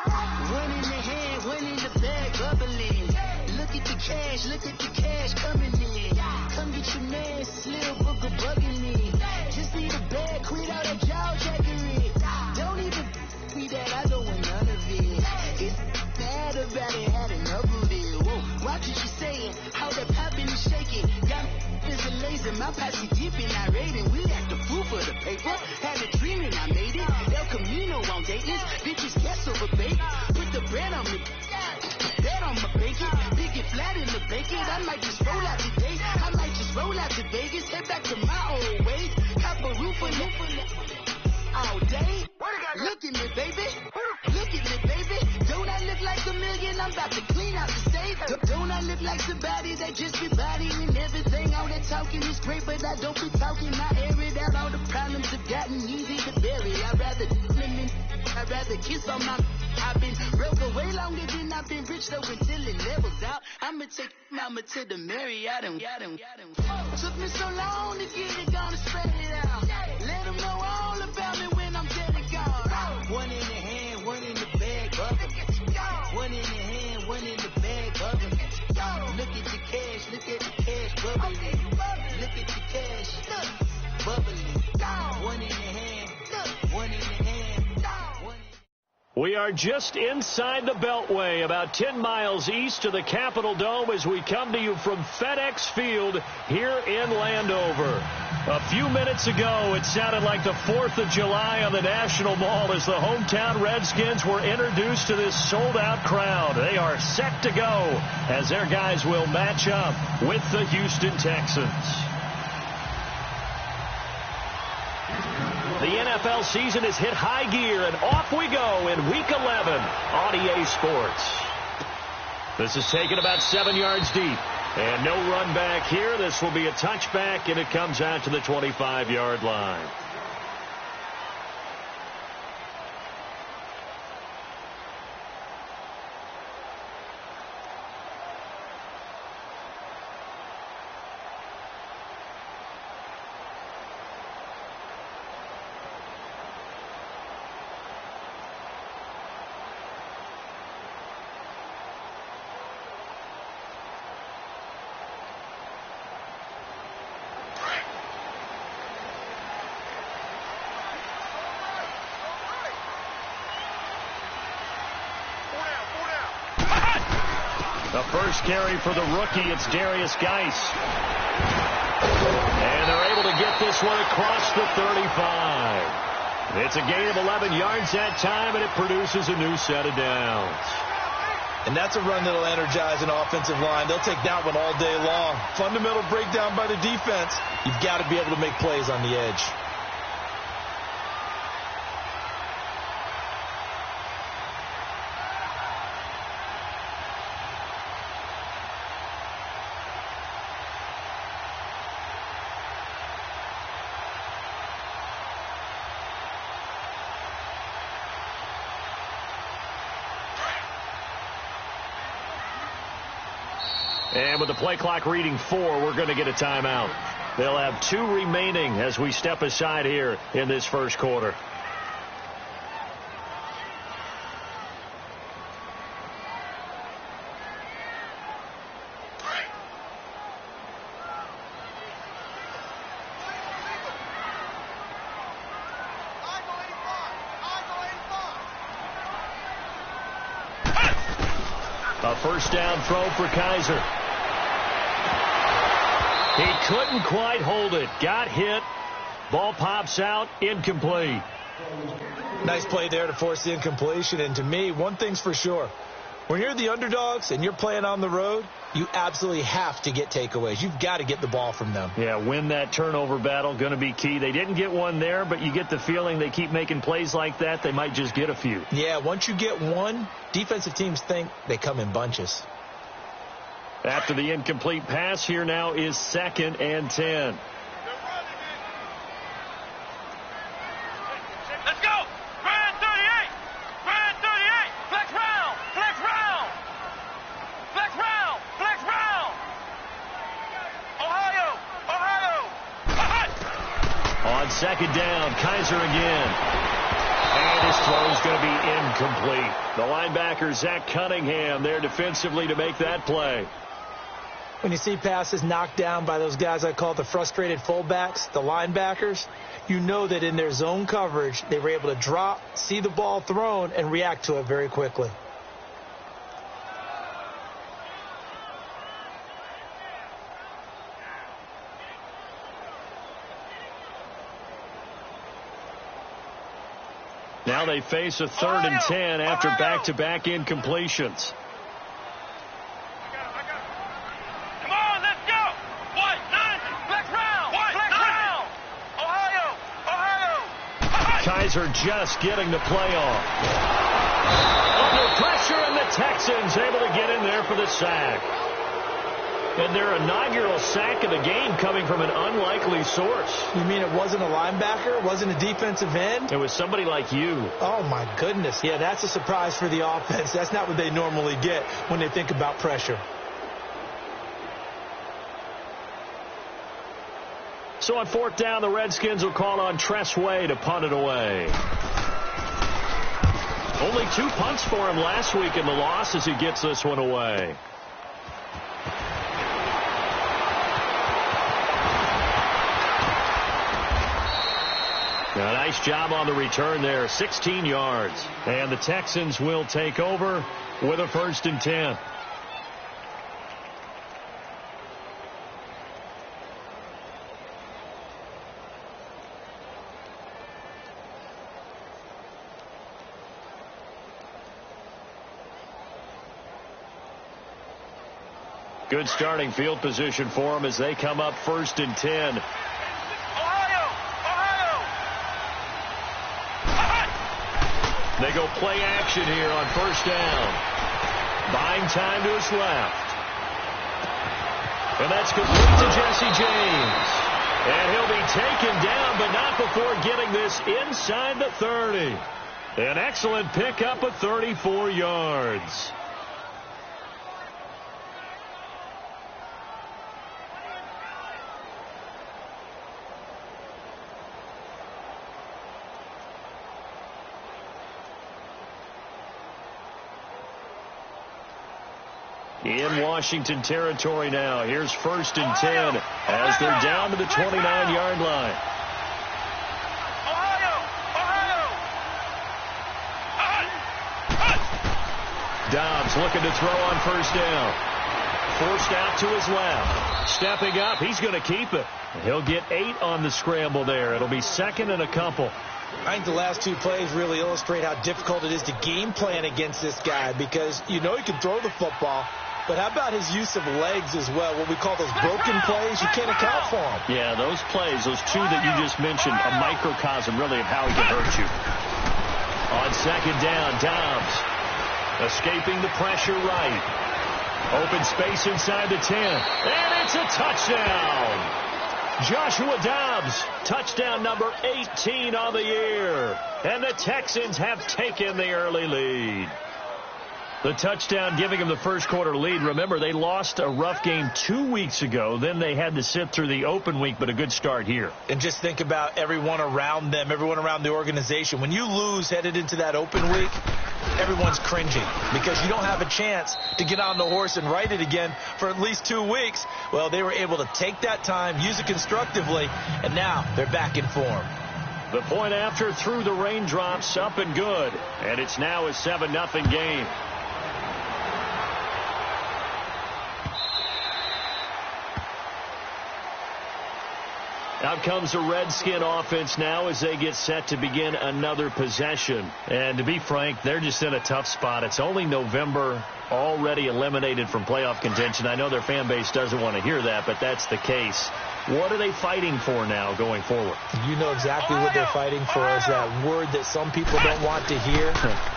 One in the hand, one in the bag, bubbling. Look at the cash coming in. Come get your man, Slim Booker bugging me. Just need a bag, quit all that jaw jackery. Don't even me that, I don't want none of it. It's bad about it, had enough of it. Whoa, watch what you saying, how that popping and shaking. Got is a laser, my posse deep and I raiding. We act the fool for the paper. Had a dream and I made it. El Camino on Dayton's, bitches guess over bait. Put the bread on me, bet on my bacon. Big it flat in the bacon. I might just roll out today. I might just roll out to Vegas. Head back to my old ways. Cop a roof all day. Look at me, baby. Look at me, baby. Don't I look like a million? I'm about to clean out the safe. Don't I look like somebody that just be bodying everything? All that talking is great, but I don't be talking. I air it out. All the problems have gotten easy to bury. I'd rather kiss on my. I've been broke way longer than I've been rich, though, until it levels out. I'ma take mama to the Marriott and got him. Took me so long to get it, gonna spread it out. Let them know all about me when I'm dead and gone. One in the hand, one in the bag, bubbling. One in the hand, one in the bag, bubbling. Look at the cash, bubbling. Look at the cash, bubbling. One in the hand, one in the hand. We are just inside the Beltway, about 10 miles east of the Capitol Dome as we come to you from FedEx Field here in Landover. A few minutes ago, it sounded like the 4th of July on the National Mall as the hometown Redskins were introduced to this sold-out crowd. They are set to go as their guys will match up with the Houston Texans. The NFL season has hit high gear, and off we go in Week 11 on EA Sports. This is taken about 7 yards deep, and no run back here. This will be a touchback, and it comes out to the 25-yard line. The first carry for the rookie, it's Darius Geis. And they're able to get this one across the 35. It's a gain of 11 yards that time, and it produces a new set of downs. And that's a run that'll energize an offensive line. They'll take that one all day long. Fundamental breakdown by the defense. You've got to be able to make plays on the edge. And with the play clock reading 4, we're going to get a timeout. They'll have 2 remaining as we step aside here in this first quarter. A first down throw for Kaiser. He couldn't quite hold it. Got hit. Ball pops out. Incomplete. Nice play there to force the incompletion. And to me, one thing's for sure. When you're the underdogs and you're playing on the road, you absolutely have to get takeaways. You've got to get the ball from them. Yeah, win that turnover battle. Going to be key. They didn't get one there, but you get the feeling they keep making plays like that. They might just get a few. Yeah, once you get one, defensive teams think they come in bunches. After the incomplete pass, here now is 2nd and 10. Let's go! Brand 38! Brand 38! Flex round! Flex round! Flex round! Flex round! Ohio! Ohio! On 2nd down, Kaiser again. And his throw is going to be incomplete. The linebacker, Zach Cunningham, there defensively to make that play. When you see passes knocked down by those guys I call the frustrated fullbacks, the linebackers, you know that in their zone coverage, they were able to drop, see the ball thrown, and react to it very quickly. Now they face a 3rd and 10 after back-to-back incompletions. Come on, let's go. White, 9, flex round. White, flex round. Ohio. Kaiser just getting the play off. Under pressure, and the Texans able to get in there for the sack. And their inaugural sack of the game coming from an unlikely source. You mean it wasn't a linebacker? It wasn't a defensive end? It was somebody like you. Oh, my goodness. Yeah, that's a surprise for the offense. That's not what they normally get when they think about pressure. So on 4th down, the Redskins will call on Tress Way to punt it away. Only 2 punts for him last week in the loss as he gets this one away. A nice job on the return there, 16 yards. And the Texans will take over with a 1st and 10. Good starting field position for them as they come up 1st and 10. They go play action here on 1st down. Buying time to his left. And that's complete to Jesse James. And he'll be taken down, but not before getting this inside the 30. An excellent pickup of 34 yards. In Washington territory now. Here's 1st and 10 as they're down to the 29-yard line. Dobbs looking to throw on 1st down. Forced out to his left. Stepping up, he's going to keep it. He'll get 8 on the scramble there. It'll be 2nd and a couple. I think the last 2 plays really illustrate how difficult it is to game plan against this guy because you know he can throw the football, but how about his use of legs as well? What we call those broken plays, you can't account for them. Yeah, those plays, those 2 that you just mentioned, a microcosm really of how he can hurt you. On 2nd down, Dobbs escaping the pressure right. Open space inside the 10. And it's a touchdown. Joshua Dobbs, touchdown number 18 on the year. And the Texans have taken the early lead. The touchdown giving them the first quarter lead. Remember, they lost a rough game 2 weeks ago. Then they had to sit through the open week, but a good start here. And just think about everyone around them, everyone around the organization. When you lose headed into that open week, everyone's cringing because you don't have a chance to get on the horse and ride it again for at least 2 weeks. Well, they were able to take that time, use it constructively, and now they're back in form. The point after through the raindrops, up and good. And it's now a 7-0 game. Out comes the Redskin offense now as they get set to begin another possession. And to be frank, they're just in a tough spot. It's only November, already eliminated from playoff contention. I know their fan base doesn't want to hear that, but that's the case. What are they fighting for now going forward? You know exactly what they're fighting for is that word that some people don't want to hear,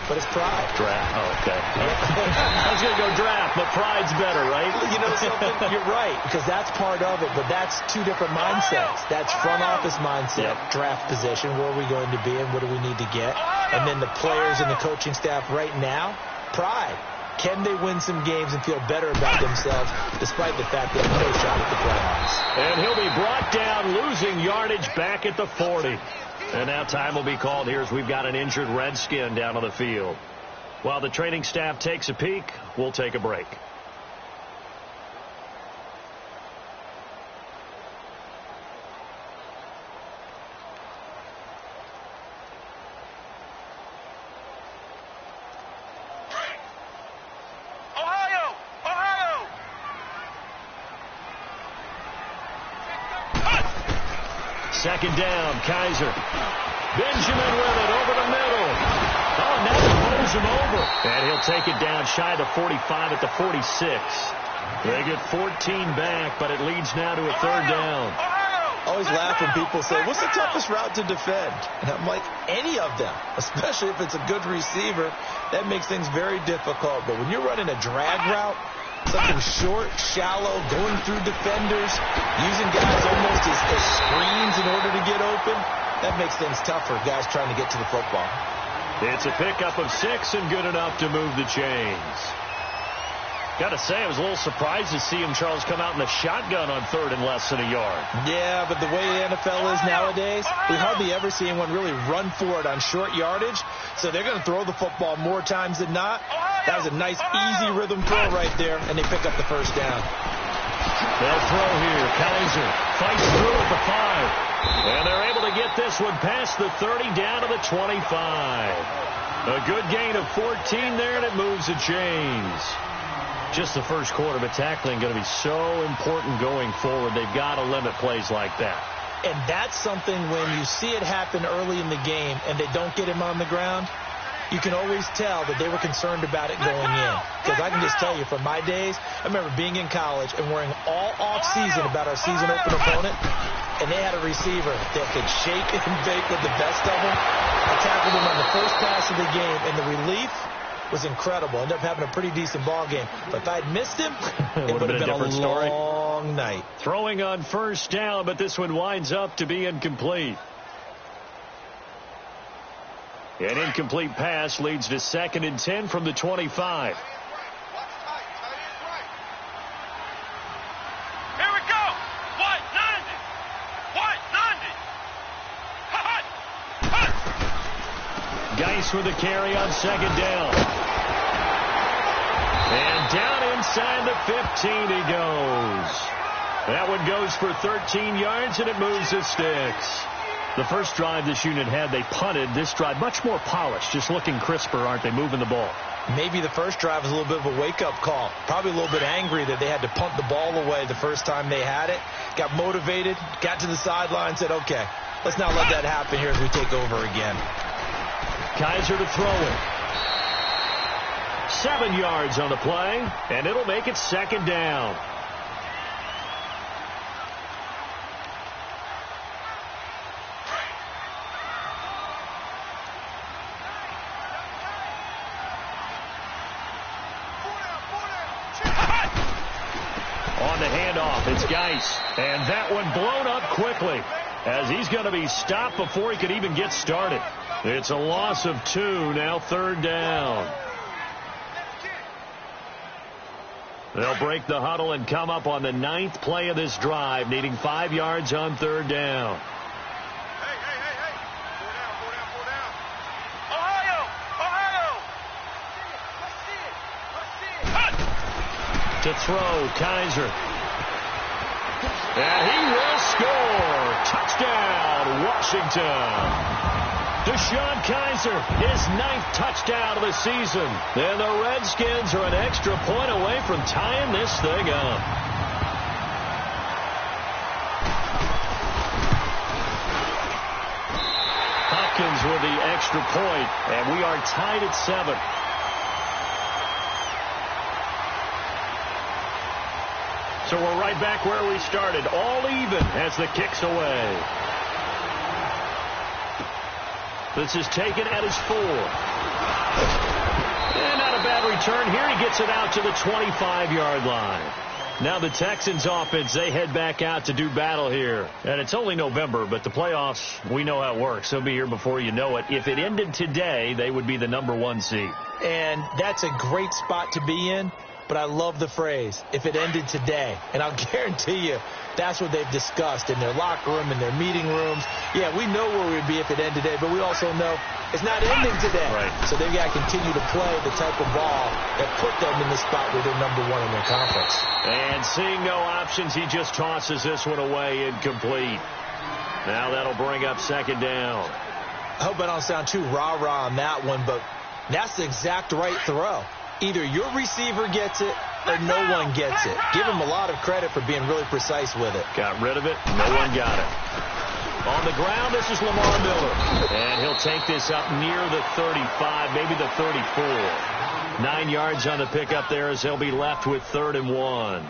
but it's pride. Draft. Oh, okay. I was going to go draft, but pride's better, right? You know something? You're right, because that's part of it, but that's 2 different mindsets. That's front office mindset, draft position, where are we going to be and what do we need to get? And then the players and the coaching staff right now, pride. Can they win some games and feel better about themselves despite the fact they have no shot at the playoffs? And he'll be brought down, losing yardage back at the 40. And now time will be called here as we've got an injured Redskin down on the field. While the training staff takes a peek, we'll take a break. Second down, Kaiser. Benjamin with it over the middle. Oh, now he pulls him over. And he'll take it down shy of the 45 at the 46. They get 14 back, but it leads now to a third down. Always laugh when people say, what's the toughest route to defend? And I'm like, any of them, especially if it's a good receiver. That makes things very difficult. But when you're running a drag route, something short, shallow, going through defenders, using guys almost as screens in order to get open, that makes things tougher, guys trying to get to the football. It's a pickup of 6 and good enough to move the chains. Got to say, I was a little surprised to see him, Charles, come out in the shotgun on third and less than a yard. Yeah, but the way the NFL is nowadays, we hardly ever see anyone really run for it on short yardage, so they're going to throw the football more times than not. That was a nice, easy rhythm throw right there, and they pick up the first down. They'll throw here. Kaiser fights through at the 5. And they're able to get this one past the 30 down to the 25. A good gain of 14 there, and it moves the chains. Just the first quarter, but tackling going to be so important going forward. They've got to limit plays like that. And that's something when you see it happen early in the game and they don't get him on the ground, you can always tell that they were concerned about it going in. Because I can just tell you, from my days, I remember being in college and worrying all off-season about our season-open opponent, and they had a receiver that could shake and bake with the best of them. I tackled him on the first pass of the game, and the relief was incredible. Ended up having a pretty decent ball game. But if I'd missed him, it would have been a long night. Throwing on first down, but this one winds up to be incomplete. An incomplete pass leads to 2nd and 10 from the 25. Here we go. White 90. White 90. Hut. Geis with a carry on 2nd down. And down inside the 15 he goes. That one goes for 13 yards, and it moves the sticks. The first drive this unit had, they punted. This drive, much more polished, just looking crisper, aren't they, moving the ball? Maybe the first drive was a little bit of a wake-up call. Probably a little bit angry that they had to punt the ball away the first time they had it. Got motivated, got to the sideline, said, okay, let's not let that happen here as we take over again. Kaiser to throw it. 7 yards on the play, and it'll make it 2nd down. On the handoff, it's Geis. And that one blown up quickly as he's going to be stopped before he could even get started. It's a loss of 2, now 3rd down. They'll break the huddle and come up on the 9th play of this drive, needing 5 yards on 3rd down. Hey. 4 down. Ohio. Let's see it. To throw, Kaiser. And he will score. Touchdown, Washington. DeShone Kaiser, his 9th touchdown of the season. And the Redskins are an extra point away from tying this thing up. Hopkins with the extra point, and we are tied at 7. So we're right back where we started, all even as the kick's away. This is taken at his 4. And not a bad return here. He gets it out to the 25-yard line. Now the Texans offense, they head back out to do battle here. And it's only November, but the playoffs, we know how it works. They'll be here before you know it. If it ended today, they would be the #1 seed. And that's a great spot to be in. But I love the phrase, if it ended today. And I'll guarantee you, that's what they've discussed in their locker room, in their meeting rooms. Yeah, we know where we'd be if it ended today, but we also know it's not ending today. Right. So they've got to continue to play the type of ball that put them in the spot where they're #1 in their conference. And seeing no options, he just tosses this one away incomplete. Now that'll bring up second down. I hope I don't sound too rah-rah on that one, but that's the exact right throw. Either your receiver gets it or no one gets it. Give him a lot of credit for being really precise with it. Got rid of it. No one got it. On the ground, this is Lamar Miller. And he'll take this up near the 35, maybe the 34. 9 yards on the pickup there as they'll be left with 3rd and 1.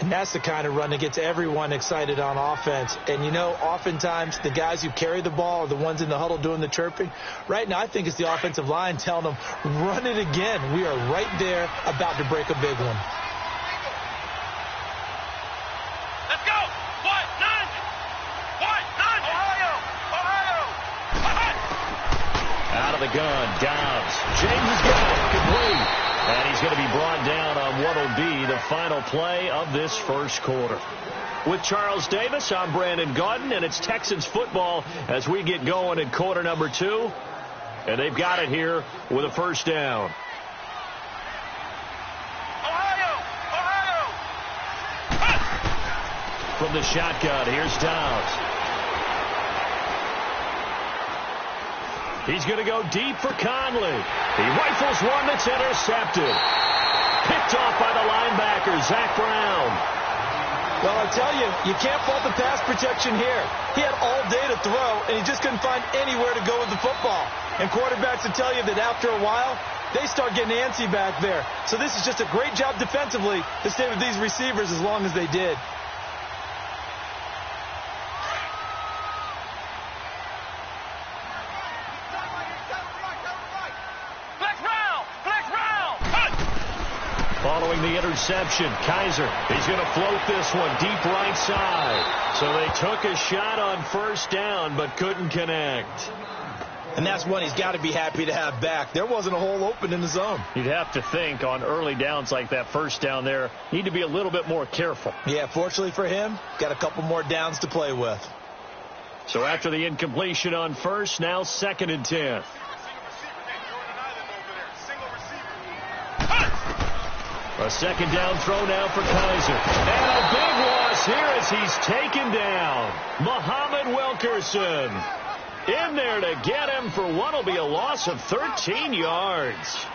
And that's the kind of run that gets everyone excited on offense. And, you know, oftentimes the guys who carry the ball are the ones in the huddle doing the chirping. Right now, I think it's the offensive line telling them, run it again. We are right there about to break a big one. Let's go. What? None. What? None. Ohio. Out of the gun, Dobbs. James has got it. Complete. And he's going to be brought down on what will be the final play of this first quarter. With Charles Davis, I'm Brandon Gaudin, and it's Texans football as we get going in quarter number 2. And they've got it here with a first down. Ohio. From the shotgun, here's Dobbs. He's going to go deep for Conley. He rifles one that's intercepted. Picked off by the linebacker, Zach Brown. Well, I tell you, you can't fault the pass protection here. He had all day to throw, and he just couldn't find anywhere to go with the football. And quarterbacks will tell you that after a while, they start getting antsy back there. So this is just a great job defensively to stay with these receivers as long as they did. Following the interception, Kaiser, he's going to float this one deep right side. So they took a shot on first down, but couldn't connect. And that's one he's got to be happy to have back. There wasn't a hole open in the zone. You'd have to think on early downs like that first down there, need to be a little bit more careful. Yeah, fortunately for him, got a couple more downs to play with. So after the incompletion on first, now 2nd and 10. A second down throw now for Kaiser. And a big loss here as he's taken down. Muhammad Wilkerson in there to get him for what will be a loss of 13 yards.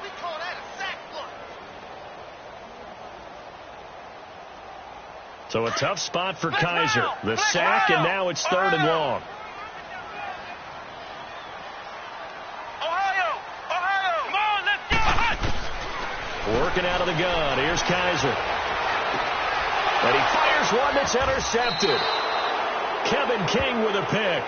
We call that a sack. Look. So a tough spot for Kaiser. The sack, and now it's 3rd and long. Ohio. Come on, let's go. Working out of the gun. Here's Kaiser. And he fires one that's intercepted. Kevin King with a pick.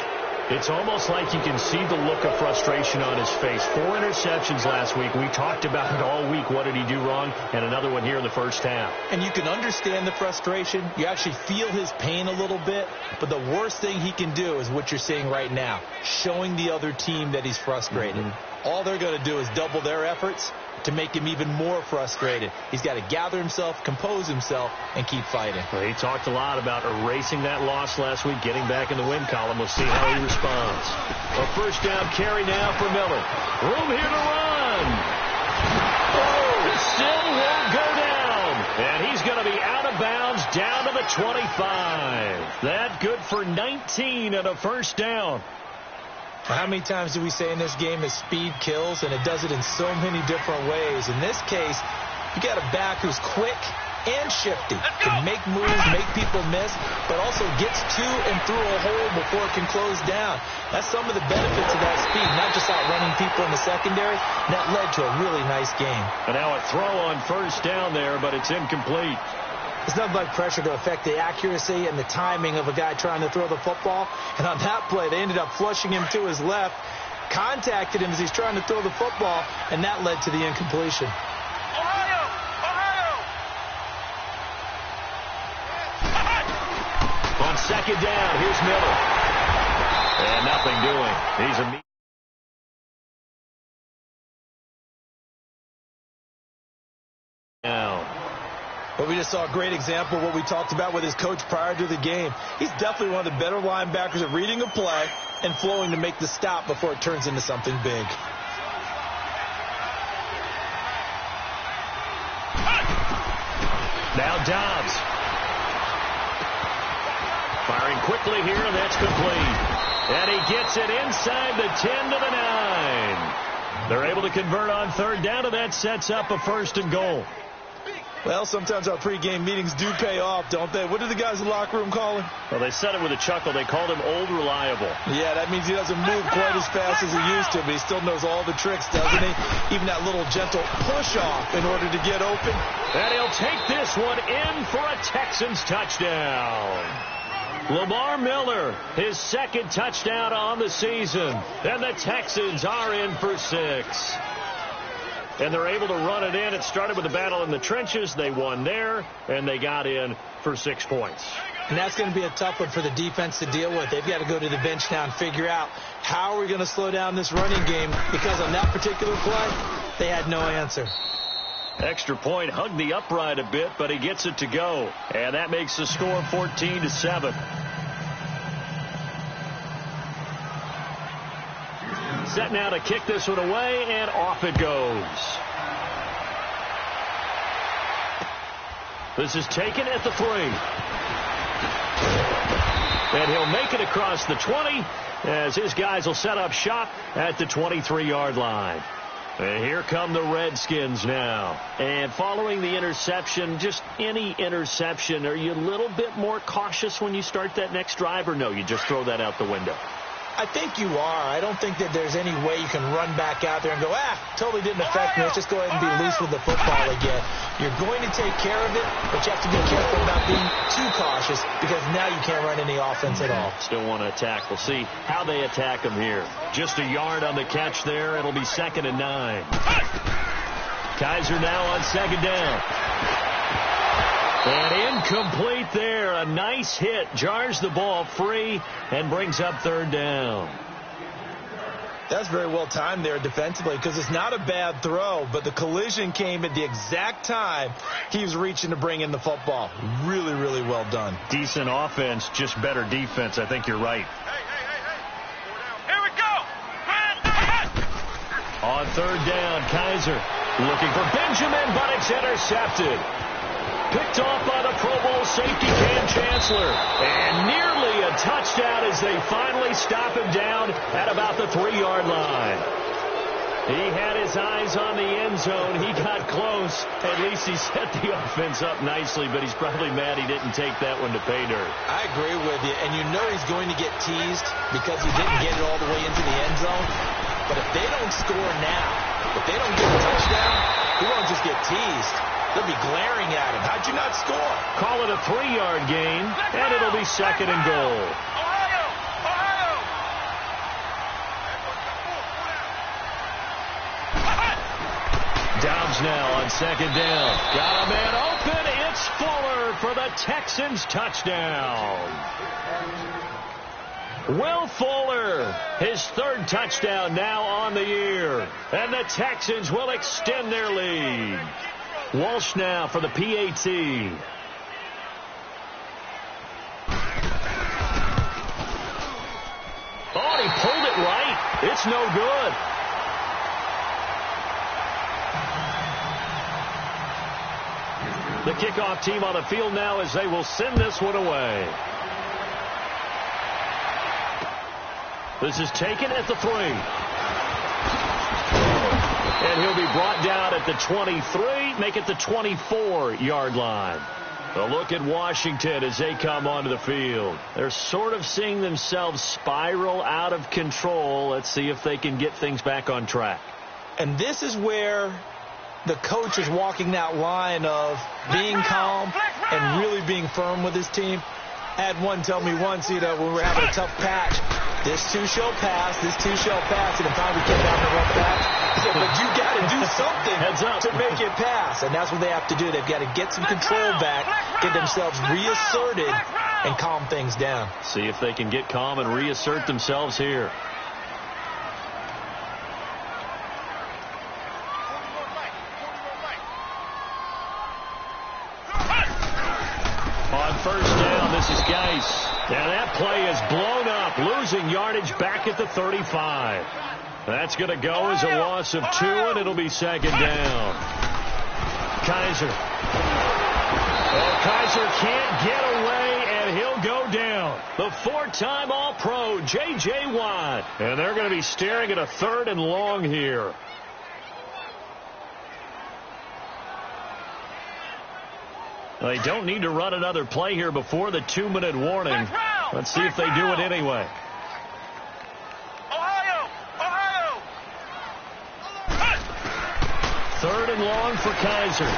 It's almost like you can see the look of frustration on his face. 4 interceptions last week. We talked about it all week. What did he do wrong? And another one here in the first half. And you can understand the frustration. You actually feel his pain a little bit. But the worst thing he can do is what you're seeing right now, showing the other team that he's frustrated. All they're going to do is double their efforts to make him even more frustrated. He's got to gather himself, compose himself, and keep fighting. Well, he talked a lot about erasing that loss last week, getting back in the win column. We'll see how he responds. A first down carry now for Miller. Room here to run. Oh, still won't go down. And he's going to be out of bounds down to the 25. That good for 19 and a first down. How many times do we say in this game that speed kills, and it does it in so many different ways? In this case, you got a back who's quick and shifty, can make moves, make people miss, but also gets to and through a hole before it can close down. That's some of the benefits of that speed, not just outrunning people in the secondary. And that led to a really nice game. And now a throw on first down there, but it's incomplete. It's nothing like pressure to affect the accuracy and the timing of a guy trying to throw the football. And on that play, they ended up flushing him to his left, contacted him as he's trying to throw the football, and that led to the incompletion. Ohio. second down. Here's Miller. And nothing doing. He's a now. But we just saw a great example of what we talked about with his coach prior to the game. He's definitely one of the better linebackers at reading a play and flowing to make the stop before it turns into something big. Now Dobbs. Firing quickly here, and that's complete. And he gets it inside the 10 to the 9. They're able to convert on third down, and that sets up a 1st and goal. Well, sometimes our pregame meetings do pay off, don't they? What did the guys in the locker room call him? Well, they said it with a chuckle. They called him Old Reliable. Yeah, that means he doesn't move quite as fast as he used to, but he still knows all the tricks, doesn't he? Even that little gentle push-off in order to get open. And he'll take this one in for a Texans touchdown. Lamar Miller, his 2nd touchdown on the season. And the Texans are in for 6. And they're able to run it in. It started with a battle in the trenches. They won there, and they got in for 6 points. And that's going to be a tough one for the defense to deal with. They've got to go to the bench now and figure out how are we going to slow down this running game, because on that particular play, they had no answer. Extra point, hugged the upright a bit, but he gets it to go. And that makes the score 14-7. Set now to kick this one away, and off it goes. This is taken at the 3. And he'll make it across the 20 as his guys will set up shop at the 23-yard line. And here come the Redskins now. And following the interception, just any interception, are you a little bit more cautious when you start that next drive, or no, you just throw that out the window? I think you are. I don't think that there's any way you can run back out there and go, totally didn't affect me. Let's just go ahead and be loose with the football again. You're going to take care of it, but you have to be careful about being too cautious, because now you can't run any offense at all. Still want to attack. We'll see how they attack them here. Just a yard on the catch there. It'll be 2nd and 9. Kaiser now on 2nd down. And incomplete there. A nice hit. Jars the ball free and brings up 3rd down. That's very well timed there defensively, because it's not a bad throw, but the collision came at the exact time he was reaching to bring in the football. Really, really well done. Decent offense, just better defense. I think you're right. Here we go. On 3rd down, Kaiser looking for Benjamin, but it's intercepted. Picked off by the Pro Bowl safety Cam Chancellor. And nearly a touchdown as they finally stop him down at about the 3-yard line. He had his eyes on the end zone. He got close. At least he set the offense up nicely, but he's probably mad he didn't take that one to pay dirt. I agree with you, and you know he's going to get teased because he didn't get it all the way into the end zone. But if they don't score now, if they don't get a touchdown, he won't just get teased. They'll be glaring at him. How'd you not score? Call it a 3-yard gain, and it'll be 2nd and goal. Dobbs now on 2nd down. Got a man open. It's Fuller for the Texans touchdown. Will Fuller, his 3rd touchdown now on the year. And the Texans will extend their lead. Walsh now for the PAT. Oh, he pulled it right. It's no good. The kickoff team on the field now as they will send this one away. This is taken at the 3. And he'll be brought down at the 23, make it the 24-yard line. A look at Washington as they come onto the field. They're sort of seeing themselves spiral out of control. Let's see if they can get things back on track. And this is where the coach is walking that line of being calm and really being firm with his team. I had one tell me once, when we were having a tough patch, this too shall pass, this too shall pass, and if finally came down the rough patch, he said, but you got to do something to make it pass. And that's what they have to do. They've got to get some control back, get themselves reasserted, and calm things down. See if they can get calm and reassert themselves here. On first down, this is Geis. And that play is blown up, losing yardage back at the 35. That's going to go as a loss of 2, and it'll be second down. Kaiser. Well, Kaiser can't get away, and he'll go down. The 4-time All-Pro, J.J. Watt. And they're going to be staring at a 3rd and long here. They don't need to run another play here before the 2-minute warning. Let's see if they do it anyway. Ohio! 3rd and long for Kaiser.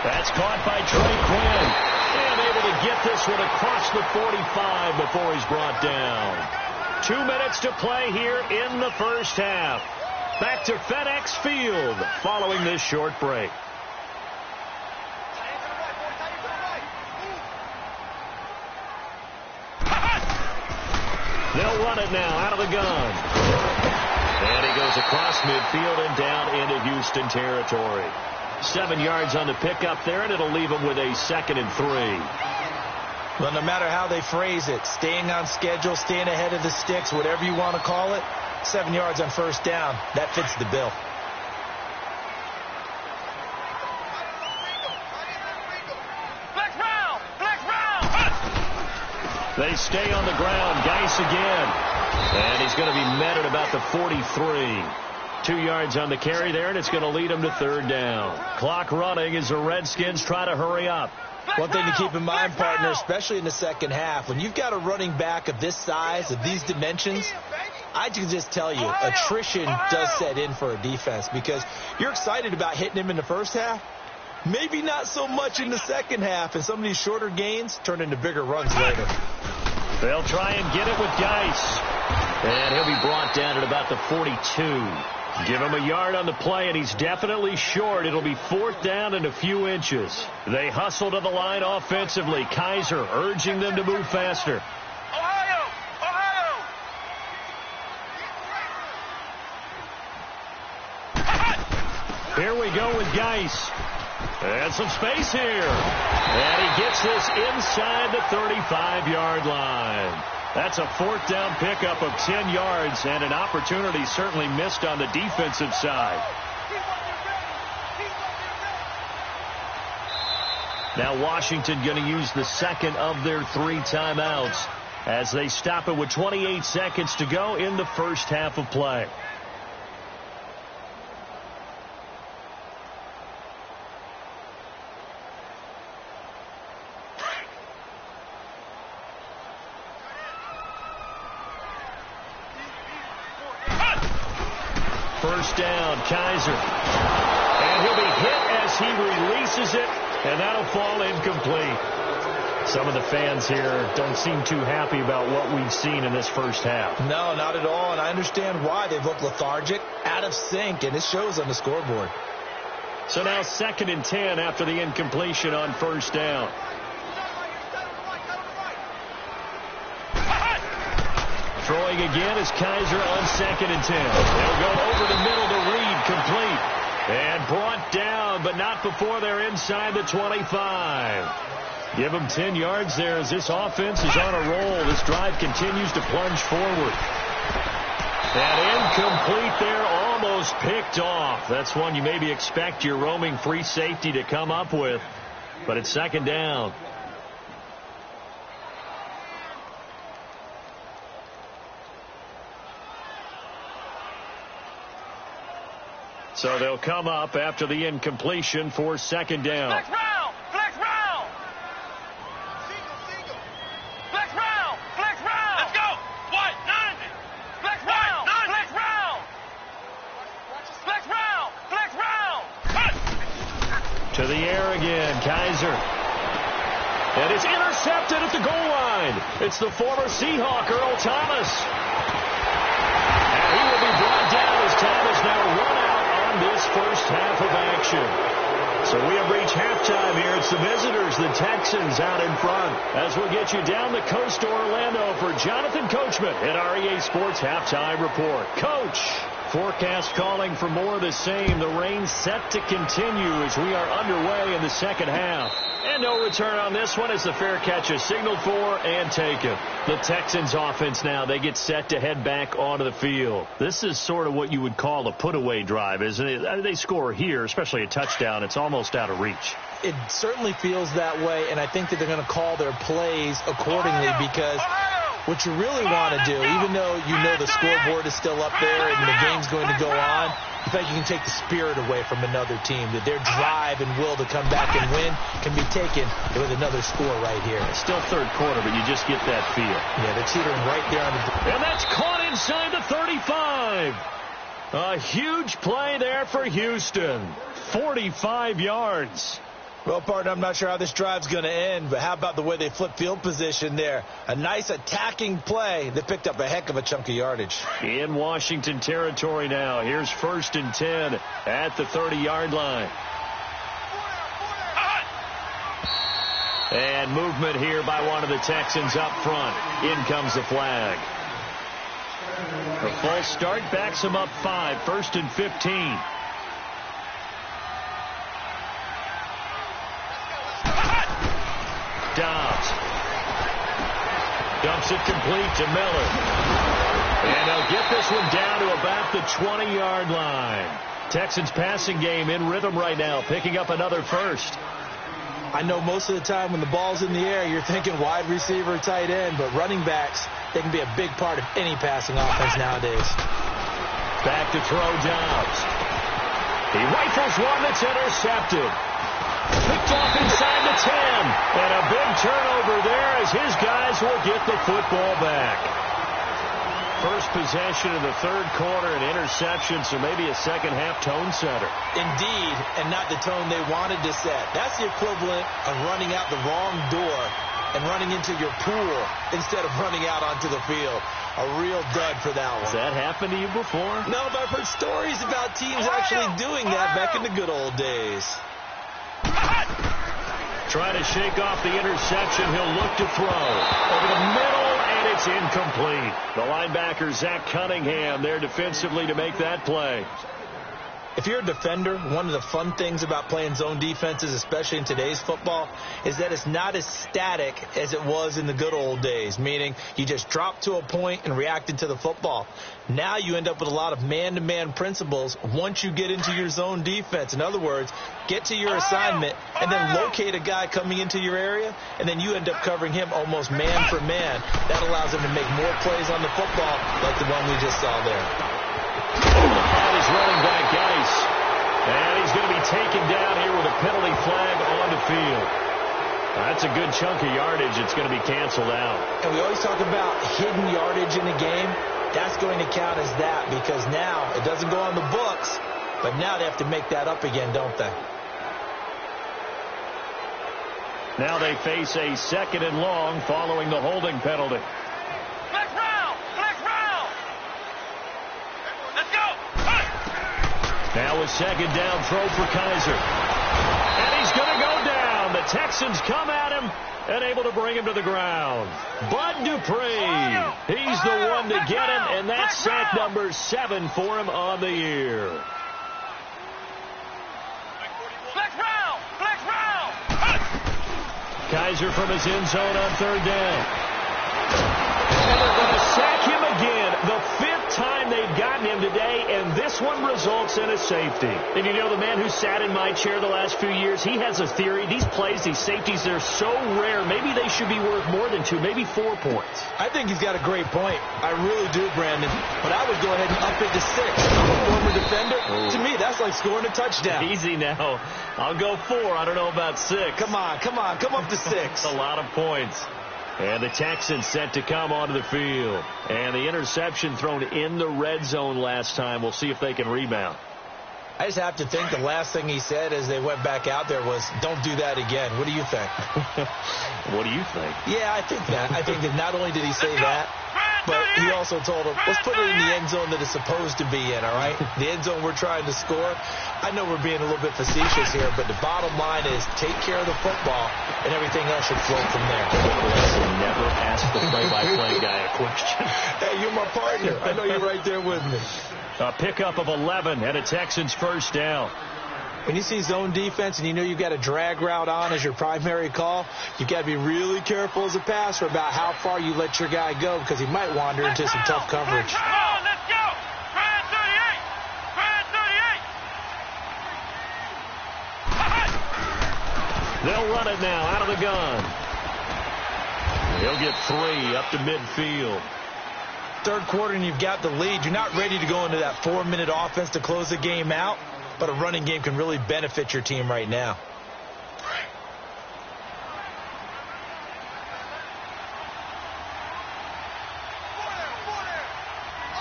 That's caught by Trey Quinn. And able to get this one across the 45 before he's brought down. 2 minutes to play here in the first half. Back to FedEx Field following this short break. They'll run it now out of the gun. And he goes across midfield and down into Houston territory. 7 yards on the pickup there, and it'll leave him with a 2nd and 3. Well, no matter how they phrase it, staying on schedule, staying ahead of the sticks, whatever you want to call it, 7 yards on first down, that fits the bill. They stay on the ground. Geis again. And he's going to be met at about the 43. 2 yards on the carry there, and it's going to lead him to 3rd down. Clock running as the Redskins try to hurry up. One thing to keep in mind, partner, especially in the second half, when you've got a running back of this size, of these dimensions, I can just tell you, attrition does set in for a defense because you're excited about hitting him in the first half. Maybe not so much in the second half, and some of these shorter gains turn into bigger runs later. They'll try and get it with Geis. And he'll be brought down at about the 42. Give him a yard on the play, and he's definitely short. It'll be 4th down and a few inches. They hustle to the line offensively. Kaiser urging them to move faster. Ohio! Here we go with Geis. And some space here. And he gets this inside the 35-yard line. That's a 4th down pickup of 10 yards and an opportunity certainly missed on the defensive side. Now Washington going to use the 2nd of their 3 timeouts as they stop it with 28 seconds to go in the first half of play. First down, Kaiser. And he'll be hit as he releases it, and that'll fall incomplete. Some of the fans here don't seem too happy about what we've seen in this first half. No, not at all, and I understand why. They've looked lethargic, out of sync, and it shows on the scoreboard. So now 2nd and 10 after the incompletion on first down. Throwing again is Kaiser on 2nd and 10. They'll go over the middle to Reed, complete. And brought down, but not before they're inside the 25. Give them 10 yards there as this offense is on a roll. This drive continues to plunge forward. And incomplete there, almost picked off. That's one you maybe expect your roaming free safety to come up with. But it's 2nd down. So they'll come up after the incompletion for 2nd down. Flex round! Flex round! Flex round! Flex round! Let's go! White, 90! Flex round! Flex round! Flex round! Flex round! To the air again, Kaiser. And it's intercepted at the goal line. It's the former Seahawk, Earl Thomas. And he will be brought down as time is now run out on this first half of action. So we have reached halftime here. It's the visitors, the Texans, out in front. As we'll get you down the coast to Orlando for Jonathan Coachman at REA Sports Halftime Report. Coach, forecast calling for more of the same. The rain set to continue as we are underway in the second half. And no return on this one as the fair catch is signaled for and taken. The Texans offense now, they get set to head back onto the field. This is sort of what you would call a put-away drive, isn't it? I mean, they score here, especially a touchdown. It's almost out of reach. It certainly feels that way, and I think that they're going to call their plays accordingly because what you really want to do, even though you know the scoreboard is still up there and the game's going to go on, you think you can take the spirit away from another team, that their drive and will to come back and win can be taken with another score right here. It's still third quarter, but you just get that feel. Yeah, they're teetering right there on the... And that's caught inside the 35. A huge play there for Houston. 45 yards. Well, partner, I'm not sure how this drive's going to end, but how about the way they flip field position there? A nice attacking play that picked up a heck of a chunk of yardage. In Washington territory now. Here's 1st and 10 at the 30-yard line. And movement here by one of the Texans up front. In comes the flag. The false start backs him up 5. 1st and 15. Dobbs dumps it complete to Miller. And they'll get this one down to about the 20-yard line. Texans passing game in rhythm right now, picking up another first. I know most of the time when the ball's in the air, you're thinking wide receiver, tight end, but running backs, they can be a big part of any passing offense nowadays. Back to throw Dobbs. He rifles one that's intercepted. Picked off inside the 10. And a big turnover there as his guys will get the football back. First possession in the third quarter, an interception, so maybe a second-half tone setter. Indeed, and not the tone they wanted to set. That's the equivalent of running out the wrong door and running into your pool instead of running out onto the field. A real dud for that one. Has that happened to you before? No, but I've heard stories about teams actually doing that back in the good old days. Trying to shake off the interception. He'll look to throw. Over the middle, and it's incomplete. The linebacker, Zach Cunningham, there defensively to make that play. If you're a defender, one of the fun things about playing zone defenses, especially in today's football, is that it's not as static as it was in the good old days, meaning you just drop to a point and reacted to the football. Now you end up with a lot of man-to-man principles once you get into your zone defense. In other words, get to your assignment and then locate a guy coming into your area, and then you end up covering him almost man for man. That allows him to make more plays on the football like the one we just saw there. And he's running back Geis. And he's going to be taken down here with a penalty flag on the field. That's a good chunk of yardage. It's going to be canceled out. And we always talk about hidden yardage in a game. That's going to count as that because now it doesn't go on the books, but now they have to make that up again, don't they? Now they face a 2nd and long following the holding penalty. Flex round! Flex round! Let's go! Now a 2nd down throw for Kaiser. And he's going to go down. The Texans come at him and able to bring him to the ground. Bud Dupree, he's the one to get him, and that's sack number 7 for him on the year. Flex round! Flex round! Kaiser from his end zone on 3rd down. And they're going to sack him again. The 5th time they've gotten him today, and this one results in a safety. And you know, the man who sat in my chair the last few years, he has a theory. These plays, these safeties, they're so rare. Maybe they should be worth more than 2, maybe 4 points. I think he's got a great point. I really do, Brandon. But I would go ahead and up it to 6. I'm a former defender. Ooh. To me, that's like scoring a touchdown. Easy now. I'll go 4. I don't know about 6. Come on. Come up to 6. That's a lot of points. And the Texans set to come onto the field. And the interception thrown in the red zone last time. We'll see if they can rebound. I just have to think the last thing he said as they went back out there was, don't do that again. What do you think? What do you think? Yeah, I think that. I think that not only did he say that, But he also told him, let's put it in the end zone that it's supposed to be in, all right? The end zone we're trying to score. I know we're being a little bit facetious here, but the bottom line is take care of the football, and everything else should flow from there. Listen, never ask the play-by-play guy a question. Hey, you're my partner. I know you're right there with me. A pickup of 11 and a Texans first down. When you see zone defense and you know you've got a drag route on as your primary call, you've got to be really careful as a passer about how far you let your guy go because he might wander into some tough coverage. Let's go! Brand 38! Brand 38! They'll run it now out of the gun. He'll get 3 up to midfield. Third quarter and you've got the lead. You're not ready to go into that 4-minute offense to close the game out. But a running game can really benefit your team right now.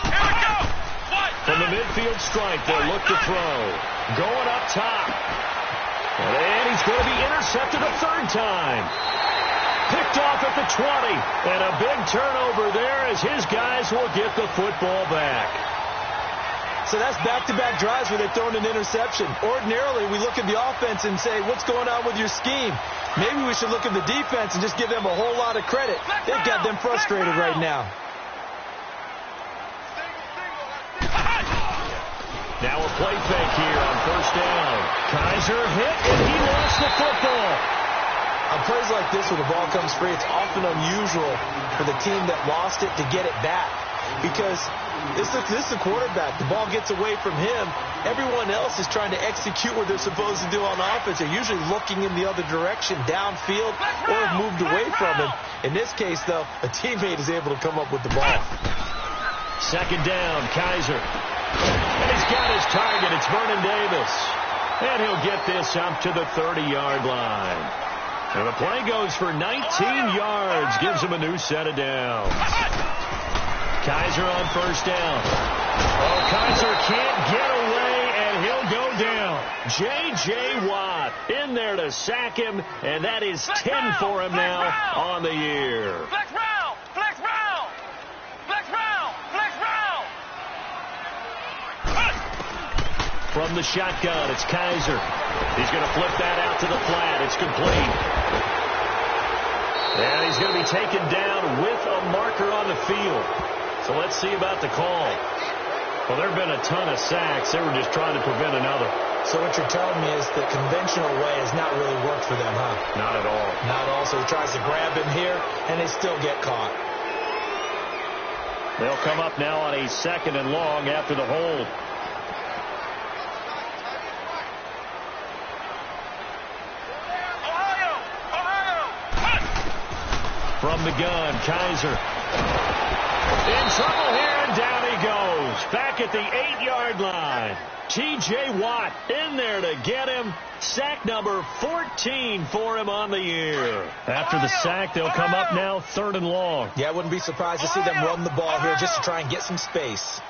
Here we go! From the midfield strike, they'll look to throw. Going up top. And he's going to be intercepted a third time. Picked off at the 20. And a big turnover there as his guys will get the football back. So that's back-to-back drives where they've thrown an interception. Ordinarily, we look at the offense and say, what's going on with your scheme? Maybe we should look at the defense and just give them a whole lot of credit. They've got them frustrated right now. Now a play fake here on first down. Kaiser hit, and he lost the football. On plays like this where the ball comes free, it's often unusual for the team that lost it to get it back. Because this is a quarterback. The ball gets away from him. Everyone else is trying to execute what they're supposed to do on offense. They're usually looking in the other direction, downfield, or have moved away from him. In this case, though, a teammate is able to come up with the ball. Second down, Kaiser. And he's got his target. It's Vernon Davis. And he'll get this up to the 30-yard line. And the play goes for 19 yards. Gives him a new set of downs. Kaiser on first down. Oh, Kaiser can't get away, and he'll go down. J.J. Watt in there to sack him, and that is 10 for him now on the year. Flex round! Flex round! Flex round! Flex round! From the shotgun, it's Kaiser. He's going to flip that out to the flat. It's complete. And he's going to be taken down with a marker on the field. So let's see about the call. Well, there have been a ton of sacks. They were just trying to prevent another. So what you're telling me is the conventional way has not really worked for them, huh? Not at all. Not at all. So he tries to grab him here, and they still get caught. They'll come up now on a 2nd and long after the hold. From the gun, Kaiser. In trouble here, and down he goes. Back at the 8-yard line. T.J. Watt in there to get him. Sack number 14 for him on the year. After the sack, they'll come up now 3rd and long. Yeah, I wouldn't be surprised to see them run the ball here just to try and get some space.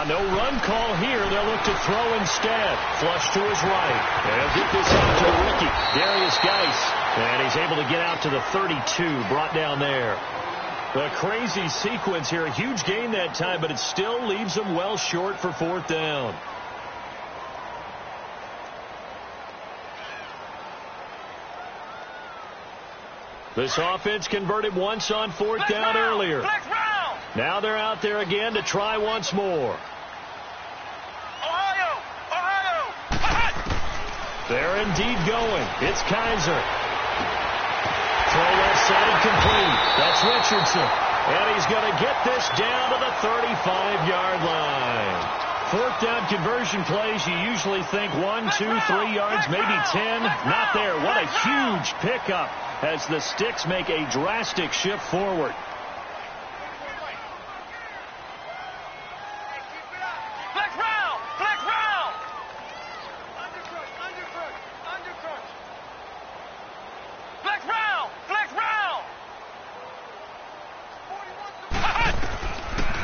No run call here. They'll look to throw instead. Flush to his right. And he'll get this out to the rookie, Darius Geis. And he's able to get out to the 32, brought down there. A crazy sequence here. A huge gain that time, but it still leaves them well short for 4th down. This offense converted once on 4th down earlier. Now they're out there again to try once more. They're indeed going. It's Kaiser. Throw left side complete. That's Richardson. And he's going to get this down to the 35-yard line. 4th down conversion plays, you usually think 1, 2, 3 yards, maybe 10. Not there. What a huge pickup as the Sticks make a drastic shift forward.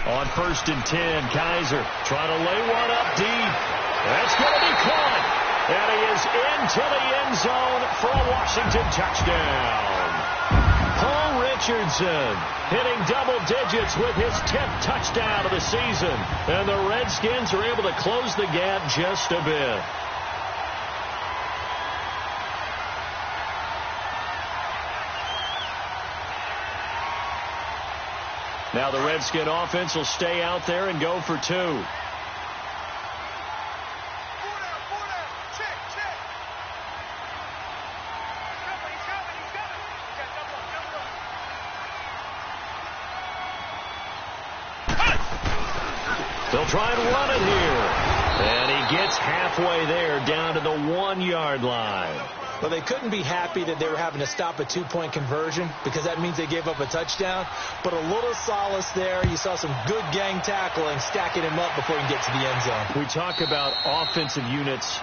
On 1st and 10, Kaiser trying to lay one up deep. That's going to be caught. And he is into the end zone for a Washington touchdown. Paul Richardson hitting double digits with his 10th touchdown of the season. And the Redskins are able to close the gap just a bit. Now the Redskin offense will stay out there and go for 2. They'll try and run it here. And he gets halfway there down to the 1-yard line. Well, they couldn't be happy that they were having to stop a 2-point conversion because that means they gave up a touchdown. But a little solace there. You saw some good gang tackling, stacking him up before he can get to the end zone. We talk about offensive units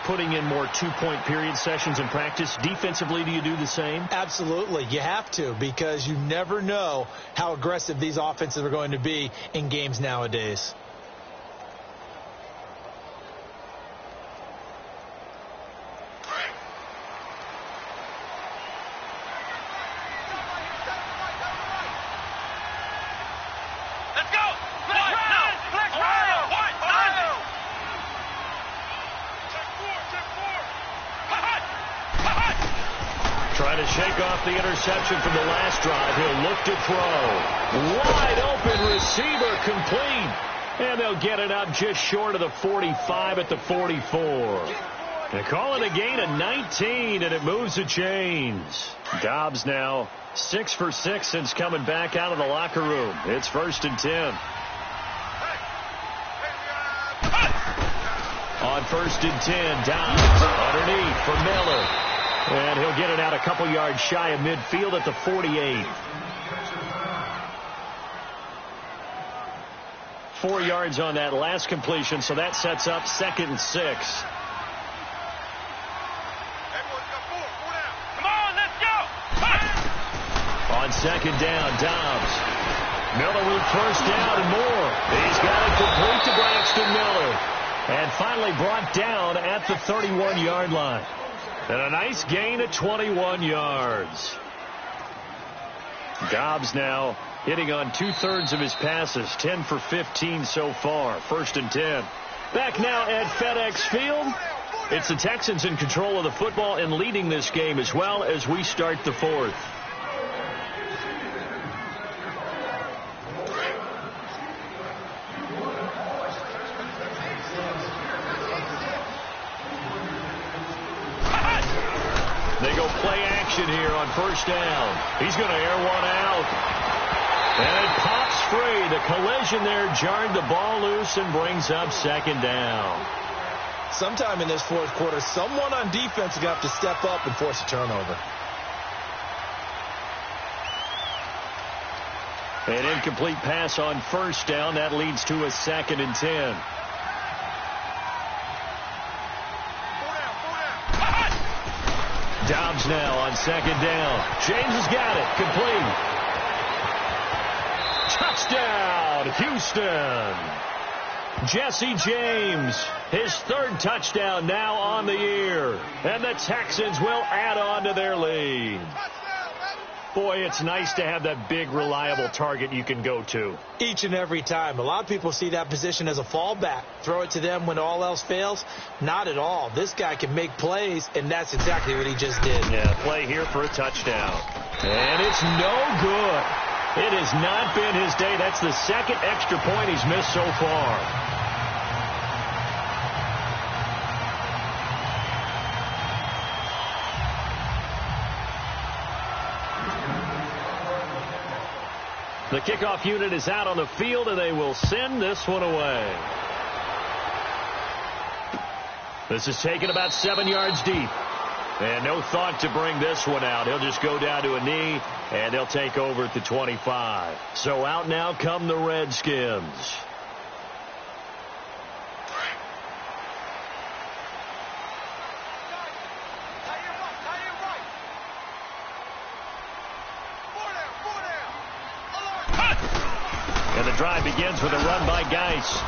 putting in more 2-point period sessions in practice. Defensively, do you do the same? Absolutely. You have to, because you never know how aggressive these offenses are going to be in games nowadays. Trying to shake off the interception from the last drive. He'll look to throw. Wide open receiver, complete. And they'll get it up just short of the 45 at the 44. They're calling a gain of 19, and it moves the chains. Dobbs now 6 for 6 since coming back out of the locker room. It's 1st and 10. On 1st and 10, Dobbs underneath for Miller. And he'll get it out a couple yards shy of midfield at the 48. 4 yards on that last completion, so that sets up 2nd and 6. Come on, let's go! On 2nd down, Dobbs. Miller with 1st down and more. He's got it complete to Braxton Miller. And finally brought down at the 31-yard line. And a nice gain of 21 yards. Dobbs now hitting on 2/3 of his passes, 10 for 15 so far. 1st and 10. Back now at FedEx Field. It's the Texans in control of the football and leading this game as well as we start the 4th. They go play action here on 1st down. He's going to air one out. And it pops free. The collision there jarred the ball loose and brings up 2nd down. Sometime in this 4th quarter, someone on defense is going to have to step up and force a turnover. An incomplete pass on 1st down. That leads to a 2nd and 10. Dobbs now on 2nd down. James has got it. Complete. Touchdown, Houston. Jesse James, his 3rd touchdown now on the year. And the Texans will add on to their lead. Boy, it's nice to have that big, reliable target you can go to. Each and every time. A lot of people see that position as a fallback. Throw it to them when all else fails. Not at all. This guy can make plays, and that's exactly what he just did. Yeah, play here for a touchdown. And it's no good. It has not been his day. That's the 2nd extra point he's missed so far. The kickoff unit is out on the field, and they will send this one away. This is taken about 7 yards deep. And no thought to bring this one out. He'll just go down to a knee, and they'll take over at the 25. So out now come the Redskins. And the drive begins with a run by Geis.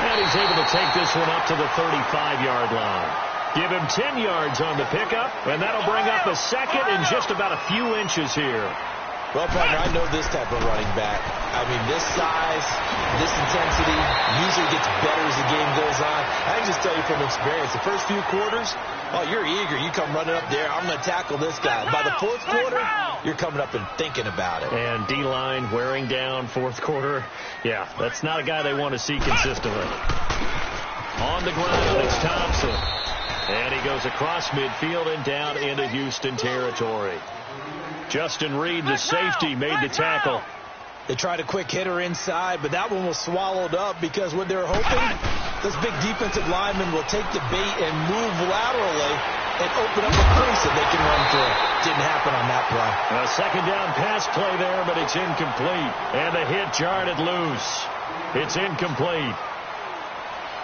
And he's able to take this one up to the 35-yard line. Give him 10 yards on the pickup, and that'll bring up a 2nd in just about a few inches here. Well, partner, I know this type of running back. I mean, this size, this intensity usually gets better as the game goes on. I can just tell you from experience, the first few quarters, oh, you're eager. You come running up there, I'm going to tackle this guy. By the fourth quarter, you're coming up and thinking about it. And D-line wearing down fourth quarter. Yeah, that's not a guy they want to see consistently. On the ground, it's Thompson. And he goes across midfield and down into Houston territory. Justin Reed, the safety, made the tackle. They tried a quick hitter inside, but that one was swallowed up because what they're hoping, those big defensive linemen will take the bait and move laterally and open up a crease that they can run through. Didn't happen on that play. A second down pass play there, but it's incomplete. And the hit jarred it loose. It's incomplete.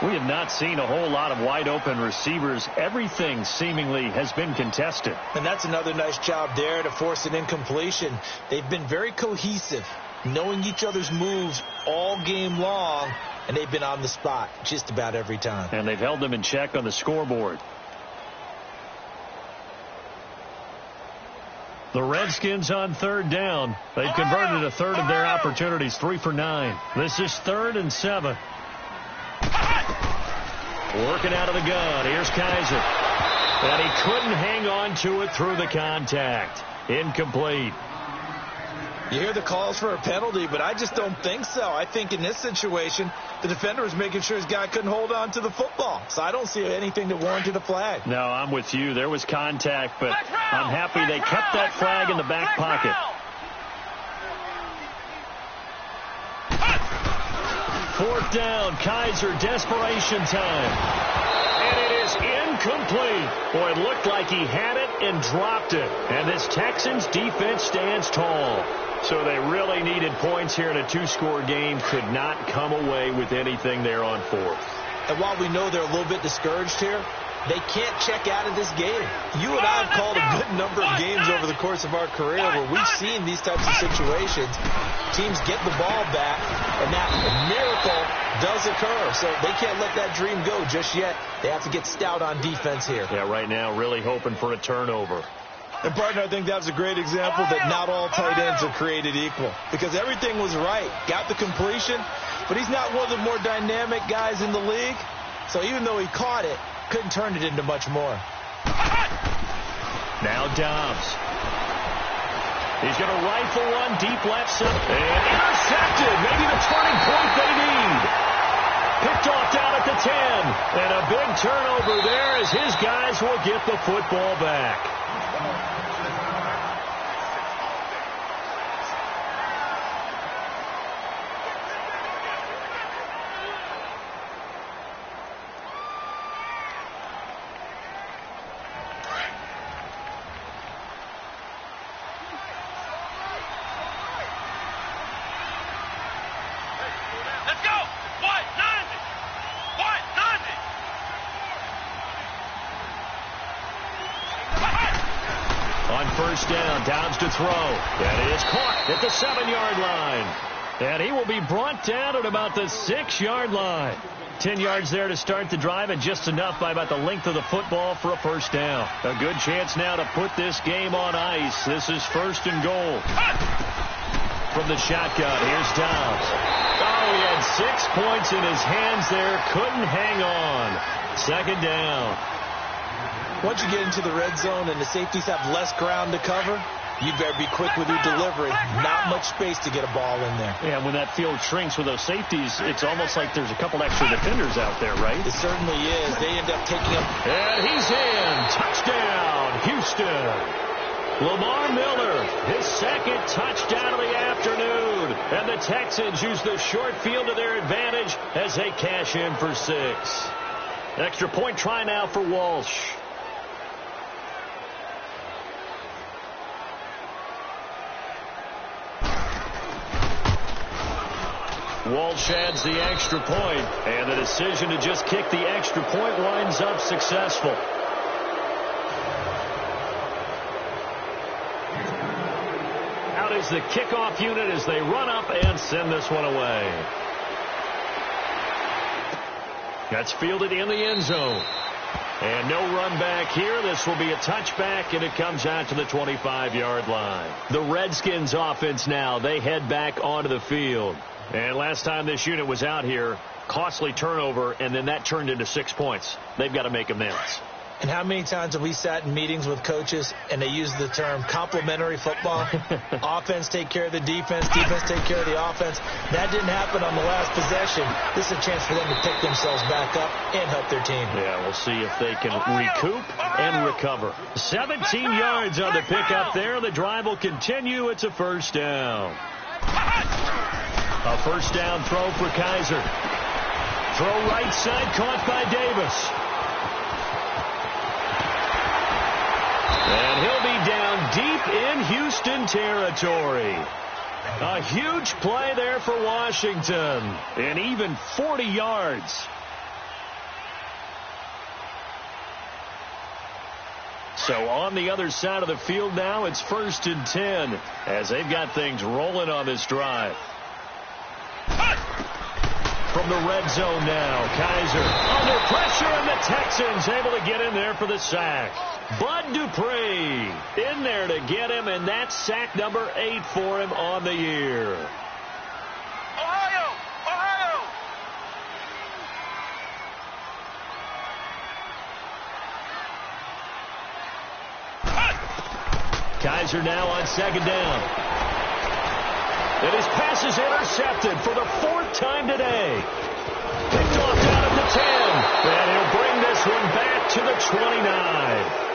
We have not seen a whole lot of wide-open receivers. Everything seemingly has been contested. And that's another nice job there to force an incompletion. They've been very cohesive, knowing each other's moves all game long, and they've been on the spot just about every time. And they've held them in check on the scoreboard. The Redskins on third down. They've converted a third of their opportunities, 3 for 9. This is 3rd and 7. Working out of the gun. Here's Kaiser. And he couldn't hang on to it through the contact. Incomplete. You hear the calls for a penalty, but I just don't think so. I think in this situation, the defender was making sure his guy couldn't hold on to the football. So I don't see anything that warranted a flag. No, I'm with you. There was contact, but I'm happy they kept that flag in the back pocket. Fourth down, Kaiser, desperation time. And it is incomplete. Boy, it looked like he had it and dropped it. And this Texans defense stands tall. So they really needed points here in a 2-score game. Could not come away with anything there on fourth. And while we know they're a little bit discouraged here, they can't check out of this game. You and I have called a good number of games over the course of our career where we've seen these types of situations. Teams get the ball back, and that miracle does occur. So they can't let that dream go just yet. They have to get stout on defense here. Yeah, right now really hoping for a turnover. And, partner, I think that's a great example that not all tight ends are created equal. Because everything was right. Got the completion, but he's not one of the more dynamic guys in the league. So even though he caught it, couldn't turn it into much more. Now Dobbs. He's going to rifle one deep left side. And intercepted. Maybe the turning point they need. Picked off down at the 10. And a big turnover there as his guys will get the football back. First down, Dobbs to throw. And it's caught at the 7-yard line. And he will be brought down at about the 6-yard line. 10 yards there to start the drive, and just enough by about the length of the football for a first down. A good chance now to put this game on ice. This is 1st and goal. From the shotgun, here's Dobbs. Oh, he had 6 points in his hands there. Couldn't hang on. 2nd down. Once you get into the red zone and the safeties have less ground to cover, you better be quick with your delivery. Not much space to get a ball in there. Yeah, when that field shrinks with those safeties, it's almost like there's a couple extra defenders out there, right? It certainly is. They end up taking up. And he's in. Touchdown, Houston. Lamar Miller, his 2nd touchdown of the afternoon. And the Texans use the short field to their advantage as they cash in for 6. Extra point try now for Walsh. Walsh adds the extra point, and the decision to just kick the extra point winds up successful. Out is the kickoff unit as they run up and send this one away. That's fielded in the end zone. And no run back here. This will be a touchback, and it comes out to the 25-yard line. The Redskins offense now, they head back onto the field. And last time this unit was out here, costly turnover, and then that turned into 6 points. They've got to make amends. And how many times have we sat in meetings with coaches and they use the term complementary football? Offense take care of the defense, defense take care of the offense. That didn't happen on the last possession. This is a chance for them to pick themselves back up and help their team. Yeah, we'll see if they can recoup and recover. 17 yards on the pickup there. The drive will continue. It's a first down. A first down throw for Kaiser. Throw right side, caught by Davis. And he'll be down deep in Houston territory. A huge play there for Washington. And even 40 yards. So on the other side of the field now, it's 1st and 10 as they've got things rolling on this drive. From the red zone now, Kaiser under pressure, and the Texans able to get in there for the sack. Bud Dupree in there to get him, and that's sack number 8 for him on the year. Ohio! Ohio! Kaiser now on 2nd down. And his pass is intercepted for the 4th time today. Picked off down at the 10. And he'll bring this one back to the 29.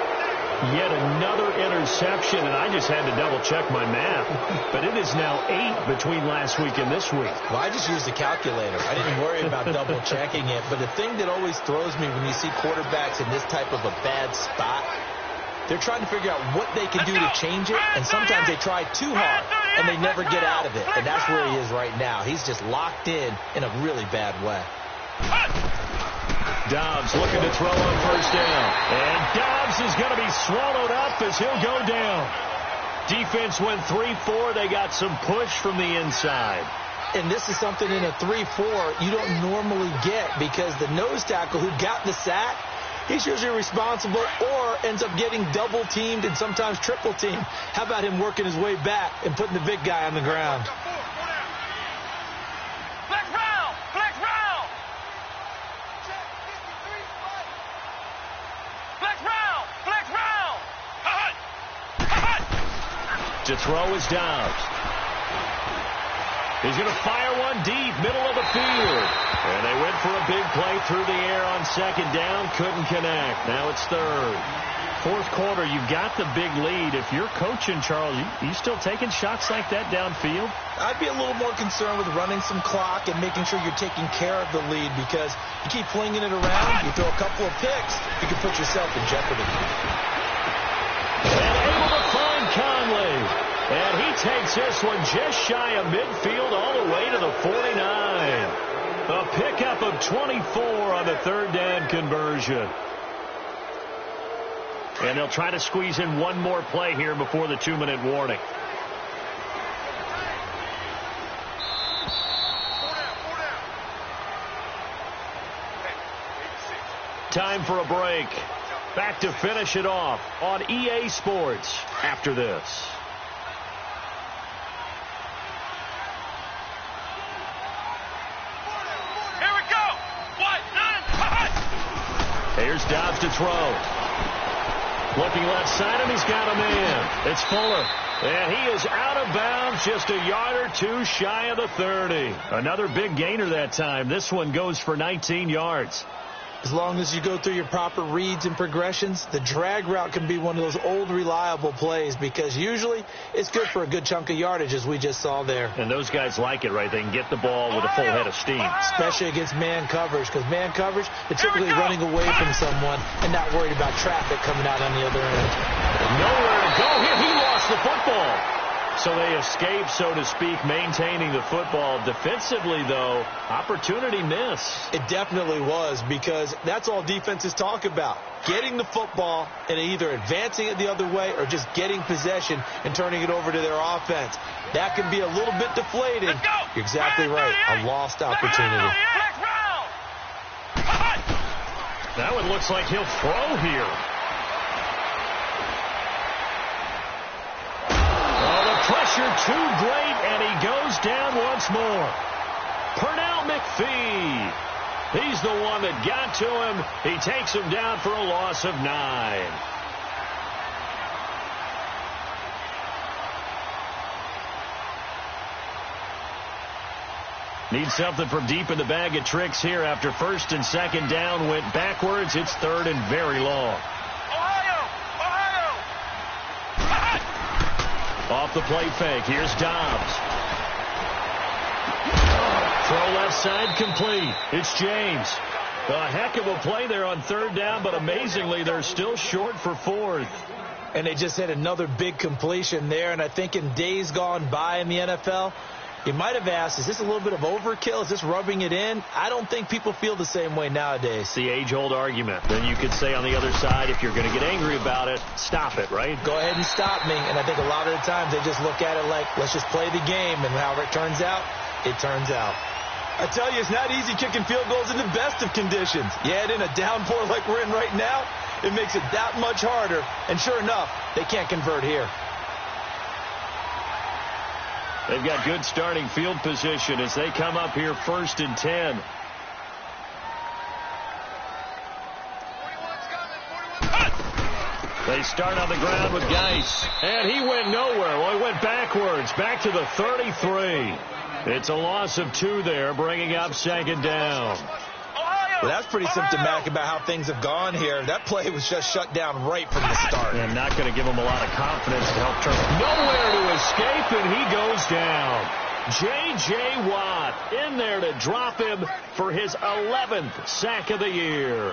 Yet another interception, and I just had to double-check my math. But it is now 8 between last week and this week. Well, I just used the calculator. I didn't worry about double-checking it. But the thing that always throws me when you see quarterbacks in this type of a bad spot, they're trying to figure out what they can do to change it, and sometimes they try too hard, and they never get out of it. And that's where he is right now. He's just locked in a really bad way. Dobbs looking to throw on 1st down. And Dobbs is going to be swallowed up as he'll go down. Defense went 3-4. They got some push from the inside. And this is something in a 3-4 you don't normally get, because the nose tackle who got the sack, he's usually responsible or ends up getting double-teamed and sometimes triple-teamed. How about him working his way back and putting the big guy on the ground? Flex round! Flex round! Flex round! Flex round! To throw is Dobbs. He's going to fire one deep, middle of the field. And they went for a big play through the air on 2nd down. Couldn't connect. Now it's 3rd. 4th quarter, you've got the big lead. If you're coaching, Charles, you still taking shots like that downfield? I'd be a little more concerned with running some clock and making sure you're taking care of the lead, because you keep flinging it around, you throw a couple of picks, you can put yourself in jeopardy. And able to find Conley. And he takes this one just shy of midfield all the way to the 49. A pickup of 24 on the 3rd down conversion. And they'll try to squeeze in one more play here before the 2-minute warning. Time for a break. Back to finish it off on EA Sports after this. Here's Dobbs to throw. Looking left side, and he's got a man. It's Fuller. And he is out of bounds, just a yard or two shy of the 30. Another big gainer that time. This one goes for 19 yards. As long as you go through your proper reads and progressions, the drag route can be one of those old reliable plays, because usually it's good for a good chunk of yardage, as we just saw there. And those guys like it, right? They can get the ball with a full head of steam. Especially against man coverage, because man coverage, they're typically running away from someone and not worried about traffic coming out on the other end. Nowhere to go here. He lost the football. So they escape, so to speak, maintaining the football. Defensively, though, opportunity miss. It definitely was, because that's all defenses talk about. Getting the football and either advancing it the other way or just getting possession and turning it over to their offense. That can be a little bit deflating. You're exactly right. A lost opportunity. That one looks like he'll throw here. Oh, the pressure too great, and he goes down once more. Pernell McPhee. He's the one that got to him. He takes him down for a loss of 9. Need something from deep in the bag of tricks here after first and second down went backwards. It's third and very long. Ohio! Off the play fake. Here's Dobbs. Throw left side complete. It's James. A heck of a play there on third down, but amazingly, they're still short for fourth. And they just had another big completion there, and I think in days gone by in the NFL, you might have asked, is this a little bit of overkill? Is this rubbing it in? I don't think people feel the same way nowadays. It's the age-old argument. Then you could say on the other side, if you're going to get angry about it, stop it, right? Go ahead and stop me. And I think a lot of the times they just look at it like, let's just play the game. And however it turns out, it turns out. I tell you, it's not easy kicking field goals in the best of conditions. Yet in a downpour like we're in right now, it makes it that much harder. And sure enough, they can't convert here. They've got good starting field position as they come up here first and 10. They start on the ground with Geis. And he went nowhere. Well, he went backwards, back to the 33. It's a loss of 2 there, bringing up second down. Well, that's pretty symptomatic about how things have gone here. That play was just shut down right from the start. And not going to give him a lot of confidence to help turn. Nowhere to escape, and he goes down. J.J. Watt in there to drop him for his 11th sack of the year.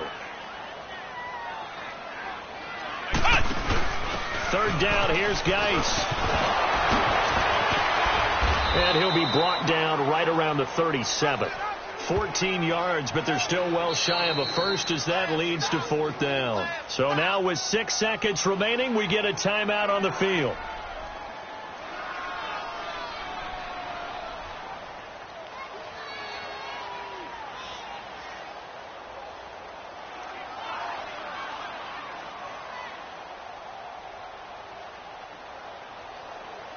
Third down, here's Geis. And he'll be brought down right around the 37. 14 yards, but they're still well shy of a first as that leads to fourth down. So now with 6 seconds remaining, we get a timeout on the field.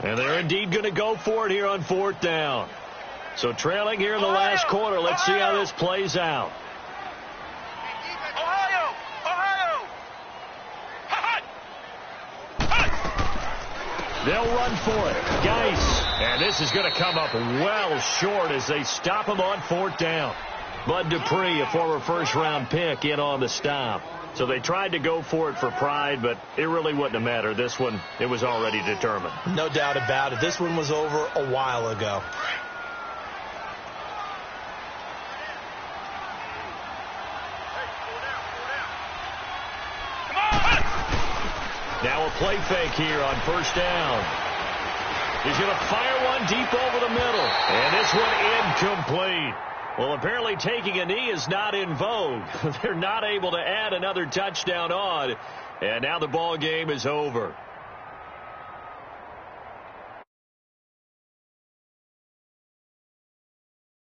And they're indeed going to go for it here on fourth down. So trailing here in the last quarter. Let's see how this plays out. They'll run for it. Geis. And this is going to come up well short as they stop him on fourth down. Bud Dupree, a former first-round pick, in on the stop. So they tried to go for it for pride, but it really wouldn't have mattered. This one, it was already determined. No doubt about it. This one was over a while ago. Now a play fake here on first down. He's going to fire one deep over the middle. And this one incomplete. Well, apparently taking a knee is not in vogue. They're not able to add another touchdown on. And now the ball game is over.